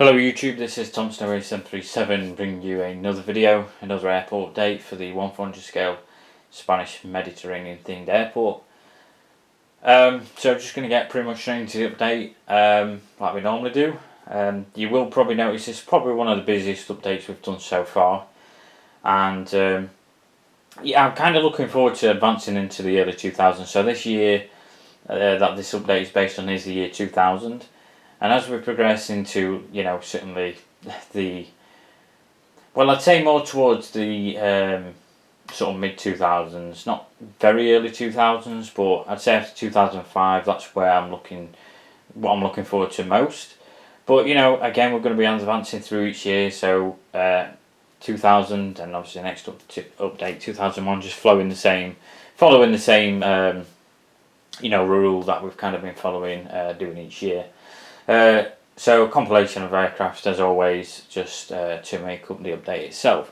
Hello YouTube, this is Tom Snowy 737 bringing you another video, another airport update for the 1/400 scale Spanish Mediterranean themed airport. So I'm just going to get pretty much straight into the update like we normally do. You will probably notice this is probably one of the busiest updates we've done so far, and yeah, I'm kind of looking forward to advancing into the early 2000s. So this year that this update is based on is the year 2000. And as we progress into, certainly I'd say more towards the sort of mid 2000s, not very early 2000s, but I'd say after 2005, that's where what I'm looking forward to most. But, again, we're going to be advancing through each year, so 2000 and obviously the next update, 2001, just following the same rule that we've kind of been following, doing each year. So a compilation of aircraft as always, just to make up the update itself.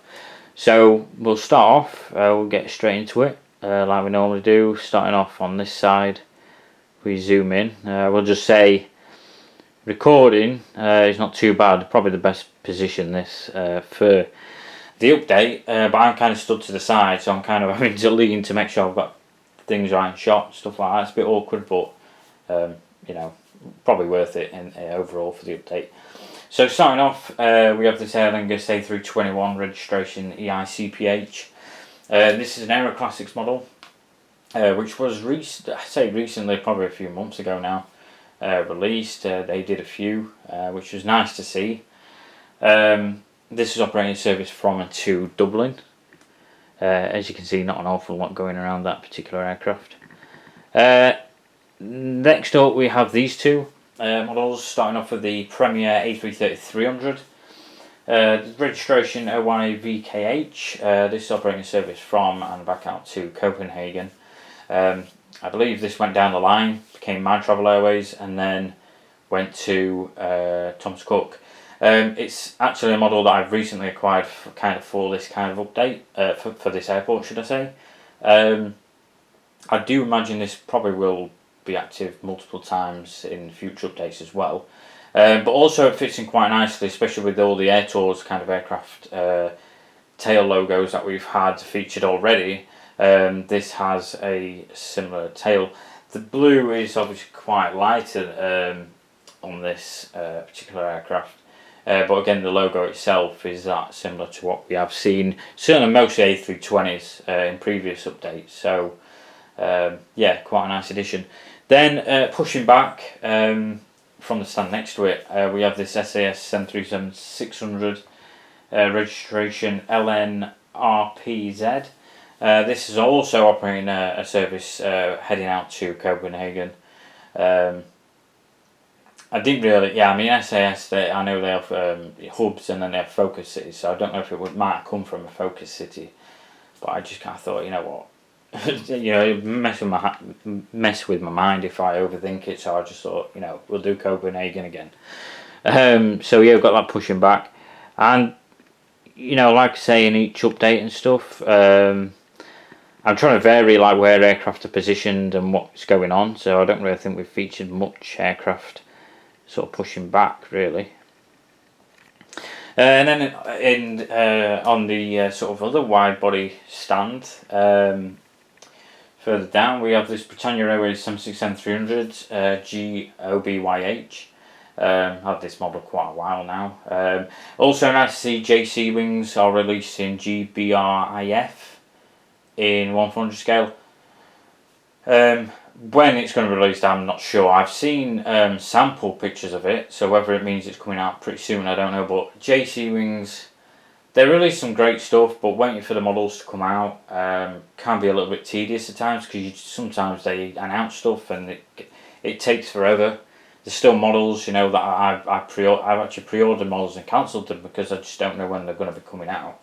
So we'll start off, we'll get straight into it like we normally do, starting off on this side. We zoom in, we'll just say recording is not too bad, probably the best position this for the update, but I'm kind of stood to the side, so I'm kind of having to lean to make sure I've got things right in shot, stuff like that. It's a bit awkward, but probably worth it in overall for the update. So starting off, we have this Aer Lingus A321 registration EICPH. This is an Aero Classics model, which was recently, probably a few months ago now, released. They did a few, which was nice to see. This is operating service from and to Dublin. As you can see, not an awful lot going around that particular aircraft. Next up we have these two models, starting off with the Premier A330-300. Registration OYVKH. This is operating service from and back out to Copenhagen. I believe this went down the line, became My Travel Airways, and then went to Thomas Cook. It's actually a model that I've recently acquired for this kind of update, for this airport, should I say. I do imagine this probably will be active multiple times in future updates as well, but also it fits in quite nicely, especially with all the Air Tours kind of aircraft tail logos that we've had featured already. This has a similar tail. The blue is obviously quite lighter on this particular aircraft, but again the logo itself is that similar to what we have seen, certainly most A320s in previous updates. So yeah, quite a nice addition. Then pushing back from the stand next to it, we have this SAS 737-600 registration LNRPZ. This is also operating a service heading out to Copenhagen. I didn't really, I mean SAS, I know they have hubs and then they have focus cities, so I don't know if it might come from a focus city, but I just kind of thought, you know what, mess with my mind if I overthink it, so I just thought, we'll do Copenhagen again. So yeah, we've got that pushing back, and like I say in each update and stuff, I'm trying to vary like where aircraft are positioned and what's going on, so I don't really think we've featured much aircraft sort of pushing back really. And then on the sort of other wide body stand, further down we have this Britannia Airways 767-300 GOBYH. Had this model quite a while now. Also nice to see JC Wings are releasing GBRIF in 1/400 scale. When it's going to be released, I'm not sure. I've seen sample pictures of it, so whether it means it's coming out pretty soon, I don't know. But JC Wings, they release some great stuff, but waiting for the models to come out can be a little bit tedious at times, because sometimes they announce stuff and it takes forever. There's still models, that I've actually pre-ordered models and cancelled them because I just don't know when they're going to be coming out.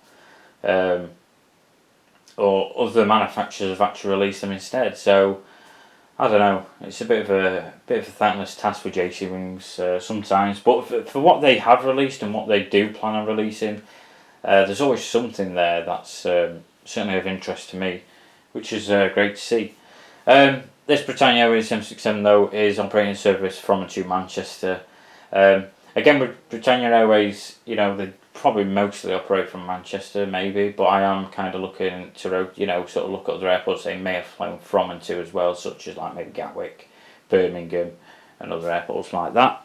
Or other manufacturers have actually released them instead. So I don't know. It's a bit of a thankless task for JC Wings sometimes. But for what they have released and what they do plan on releasing, there's always something there that's certainly of interest to me, which is great to see. This Britannia Airways 767 though is operating service from and to Manchester. Again, with Britannia Airways, you know, they probably mostly operate from Manchester, maybe, but I am kind of looking to, you know, sort of look at other airports they may have flown from and to as well, such as like maybe Gatwick, Birmingham, and other airports like that.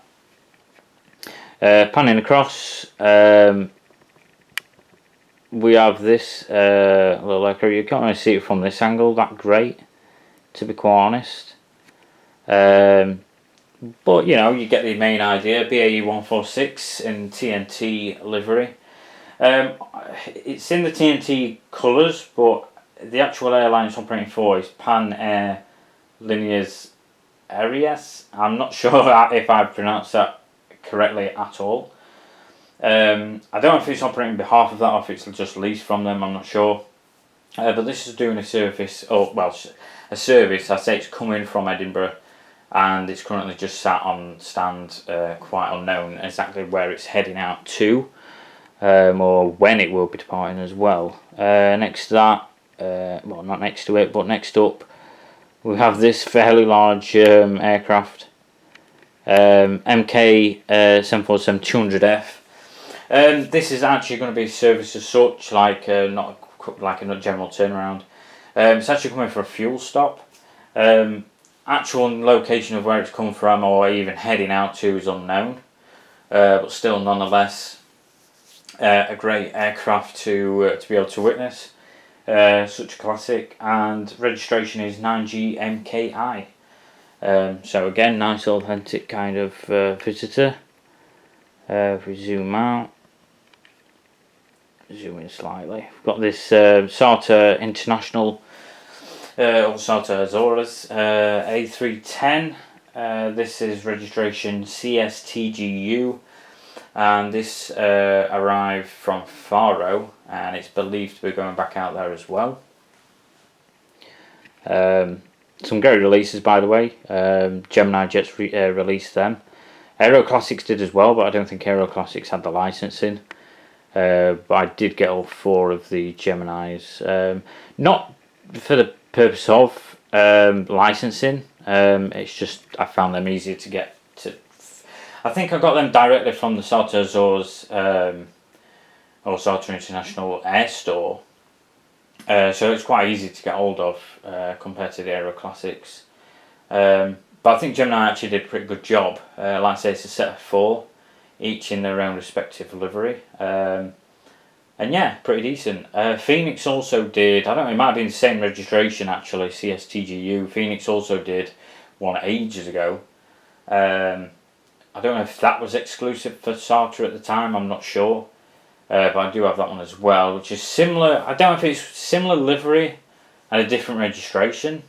Panning across, we have this little aircraft. You can't really see it from this angle that great, to be quite honest. But you know, you get the main idea. BAE 146 in TNT livery. It's in the TNT colours, but the actual airline it's operating for is Pan Air Líneas Aéreas. I'm not sure if I've pronounced that correctly at all. I don't know if it's operating on behalf of that or if it's just leased from them, I'm not sure. But this is doing a service, a service, I say it's coming from Edinburgh, and it's currently just sat on stand, quite unknown exactly where it's heading out to, or when it will be departing as well. Next to that, well, not next to it, but next up, we have this fairly large aircraft, MK 747-200F. This is actually going to be serviced as such, like not like a general turnaround. It's actually coming for a fuel stop. Actual location of where it's come from or even heading out to is unknown, but still nonetheless a great aircraft to be able to witness. Such a classic, and registration is 9G-MKI. So again, nice authentic kind of visitor. If we zoom out, zoom in slightly, we've got this SATA International, or SATA Azores A310. This is registration CSTGU, and this arrived from Faro, and it's believed to be going back out there as well. Some great releases, by the way. Gemini Jets released them. Aero Classics did as well, but I don't think Aero Classics had the licensing. But I did get all 4 of the Geminis. Not for the purpose of licensing. It's just I found them easier to get to. I think I got them directly from the SATA Azores or SATA International Air Store. So it's quite easy to get hold of compared to the Aero Classics. But I think Gemini actually did a pretty good job. Like I say, it's a set of 4, each in their own respective livery. And yeah, pretty decent. Phoenix also did, I don't know, it might have been the same registration actually, CSTGU. Phoenix also did one ages ago. I don't know if that was exclusive for SATA at the time, I'm not sure. But I do have that one as well, which is similar. I don't know if it's similar livery and a different registration,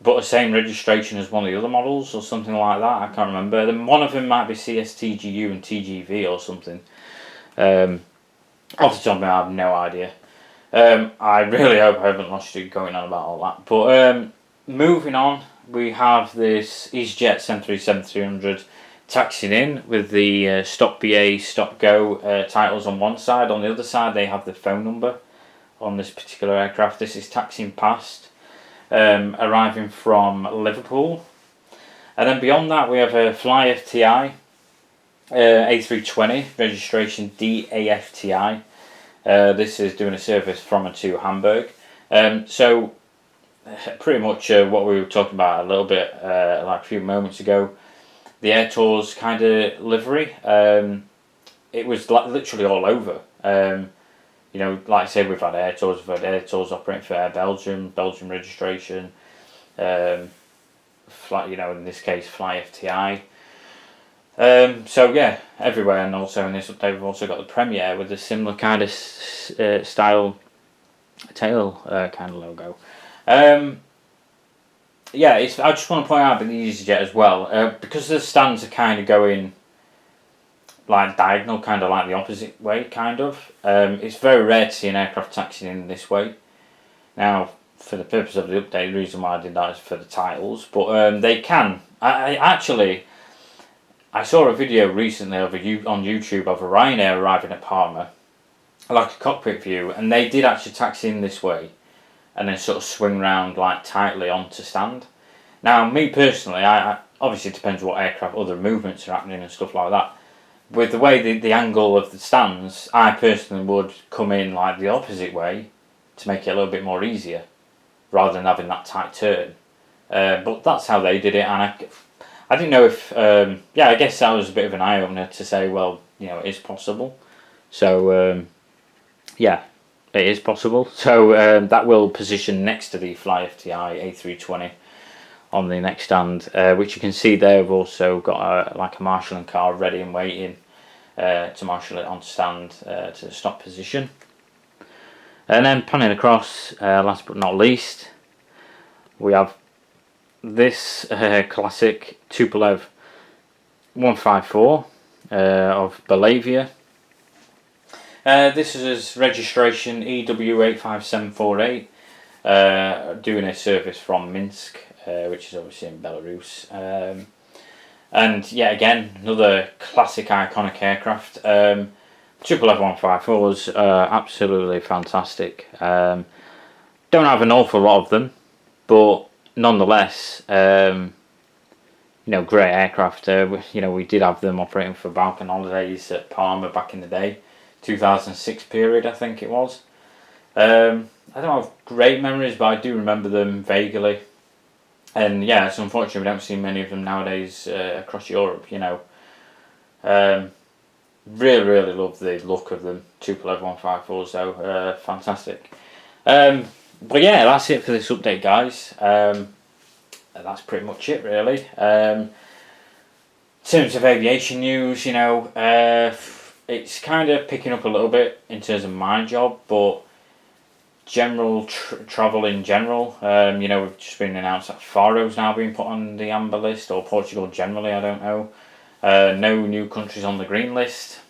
but the same registration as one of the other models or something like that. I can't remember. Then one of them might be CSTGU and TGV or something. Off the top of my head, I have no idea. I really hope I haven't lost you going on about all that. But moving on, we have this EasyJet 737-300 taxiing in with the Stop BA, Stop Go titles on one side. On the other side, they have the phone number on this particular aircraft. This is taxiing past, arriving from Liverpool. And then beyond that, we have a Fly FTI A320, registration DAFTI. This is doing a service from and to Hamburg. So pretty much what we were talking about a little bit like a few moments ago, the Air Tours kind of livery. It was like literally all over. You know, like I said, we've had Air Tours operating for Air Belgium, Belgium registration. Fly, you know, in this case, Fly FTI. So yeah, everywhere, and also in this update we've also got the Premier with a similar kind of style tail kind of logo. Yeah, I just want to point out with the EasyJet as well, because the stands are kind of going like diagonal, kind of like the opposite way, kind of. It's very rare to see an aircraft taxiing in this way. Now, for the purpose of the update, the reason why I did that is for the titles, but they can. I saw a video recently on YouTube of a Ryanair arriving at Palma, like a cockpit view, and they did actually taxi in this way and then sort of swing round like tightly onto stand. Now, me personally, I obviously it depends what aircraft, other movements are happening and stuff like that. with the way the angle of the stands, I personally would come in like the opposite way to make it a little bit more easier, rather than having that tight turn. But that's how they did it, and I didn't know if I guess that was a bit of an eye opener to say, well, it is possible. So yeah, it is possible. So that will position next to the Fly FTI A320 on the next stand, which you can see there. We've also got like a marshalling car ready and waiting to marshal it on stand to the stop position. And then panning across, last but not least, we have this classic Tupolev 154 of Belavia. This is his registration EW85748, doing a service from Minsk, which is obviously in Belarus. And yeah, again, another classic iconic aircraft. Tupolev 154s are absolutely fantastic. Don't have an awful lot of them, but nonetheless, great aircraft. We did have them operating for Balkan Holidays at Palma back in the day, 2006 period, I think it was. I don't have great memories, but I do remember them vaguely. And yeah, it's unfortunate we don't see many of them nowadays across Europe. Really love the look of them. Tupolev 154s though, fantastic. But yeah, that's it for this update, guys. That's pretty much it, really. In terms of aviation news, it's kind of picking up a little bit in terms of my job, but general travel in general, we've just been announced that Faro's now being put on the amber list, or Portugal generally, I don't know. No new countries on the green list.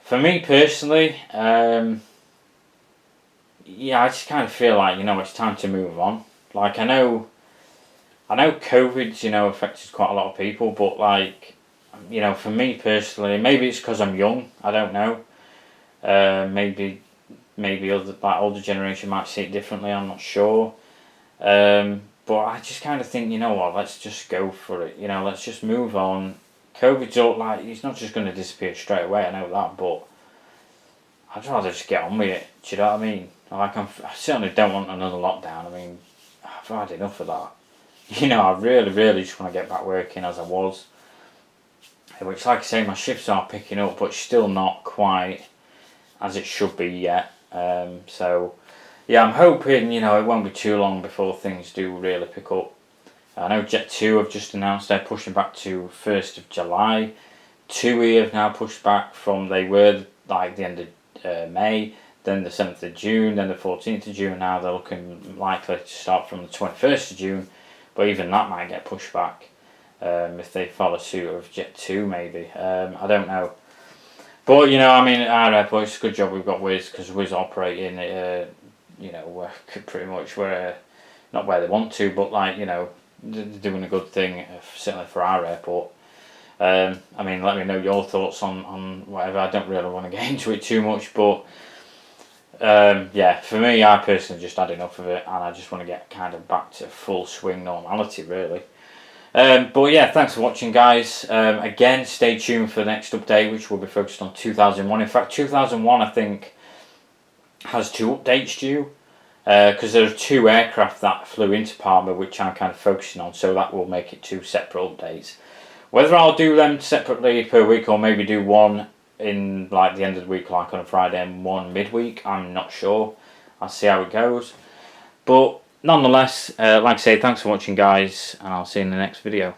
For me personally, I just kind of feel like, it's time to move on. Like, I know COVID's, affected quite a lot of people, but like, for me personally, maybe it's because I'm young, I don't know. Maybe older generation might see it differently, I'm not sure. But I just kind of think, let's just go for it. Let's just move on. COVID's it's not just going to disappear straight away, I know that, but I'd rather just get on with it. Do you know what I mean? Like, I certainly don't want another lockdown. I mean, I've had enough of that. I really just want to get back working as I was. Which, like I say, my shifts are picking up, but still not quite as it should be yet. So, yeah, I'm hoping, it won't be too long before things do really pick up. I know Jet2 have just announced they're pushing back to 1st of July. TUI have now pushed back from, they were like the end of May, then the 7th of June, then the 14th of June. Now they're looking likely to start from the 21st of June, but even that might get pushed back if they follow suit of Jet2 maybe. I don't know. But, our airport, it's a good job we've got Wizz, because Wizz operating, we're pretty much not where they want to, but they're doing a good thing, certainly for our airport. Let me know your thoughts on whatever. I don't really want to get into it too much, but for me, I personally just had enough of it, and I just want to get kind of back to full swing normality, really. But yeah, thanks for watching, guys. Again, stay tuned for the next update, which will be focused on 2001. In fact, 2001, I think, has 2 updates due, because there are 2 aircraft that flew into Palma, which I'm kind of focusing on, so that will make it 2 separate updates. Whether I'll do them separately per week, or maybe do one in like the end of the week, like on a Friday, and one midweek, I'm not sure. I'll see how it goes. But nonetheless, like I say, thanks for watching, guys, and I'll see you in the next video.